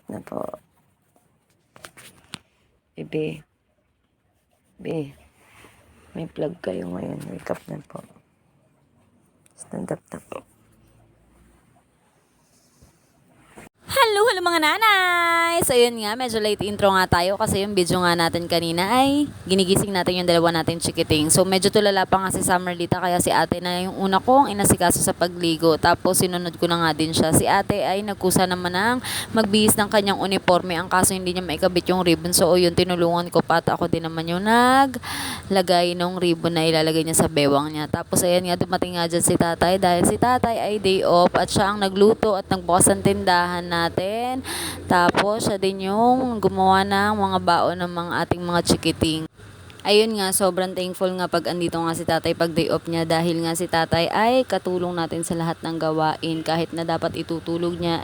na po. Bebe. Be. May plug kayo ngayon. Wake up na po. Stand up na po. Hello mga nanay! So yun nga, medyo late intro nga tayo kasi yung video nga natin kanina ay ginigising natin yung dalawa natin chikiting. So medyo tulala pa nga si Summerlita kaya si ate na yung una kong inasikaso sa pagligo. Tapos sinunod ko na nga din siya. Si ate ay nagkusa naman ng magbihis ng kanyang uniforme. Ang kaso hindi niya maikabit yung ribbon. So yun, tinulungan ko pa at ako din naman yung naglagay ng ribbon na ilalagay niya sa bewang niya. Tapos ayan nga, dumating nga dyan si tatay dahil si tatay ay day off at siya ang nagluto at nagbukas ng tindahan natin. Tapos siya din yung gumawa ng mga baon ng mga ating mga chikiting. Ayun nga, sobrang thankful nga pag andito nga si tatay pag day off niya dahil nga si tatay ay katulong natin sa lahat ng gawain. Kahit na dapat itutulog niya,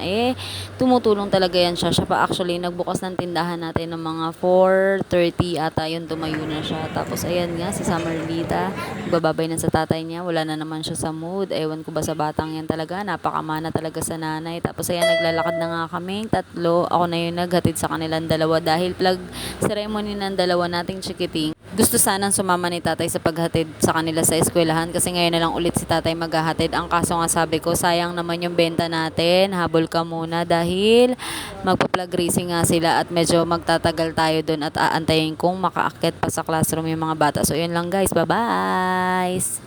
tumutulong talaga yan siya. Siya pa actually nagbukas ng tindahan natin ng mga 4:30 ata yun, tumayo na siya. Tapos ayan nga, si Summerlita, bababay na sa tatay niya, wala na naman siya sa mood. Ewan ko ba sa batang yan talaga, napakamana talaga sa nanay. Tapos ayan, naglalakad na nga kaming tatlo. Ako na yung naghatid sa kanilang dalawa dahil plug ceremony ng dalawa nating chikiting. Gusto sanang sumama ni tatay sa paghatid sa kanila sa eskwelahan kasi ngayon na lang ulit si tatay maghahatid. Ang kaso nga sabi ko, sayang naman yung benta natin, habol ka muna dahil magpa-plug racing nga sila at medyo magtatagal tayo dun at aantayin kung makaakyat pa sa classroom yung mga bata. So yun lang guys, bye bye!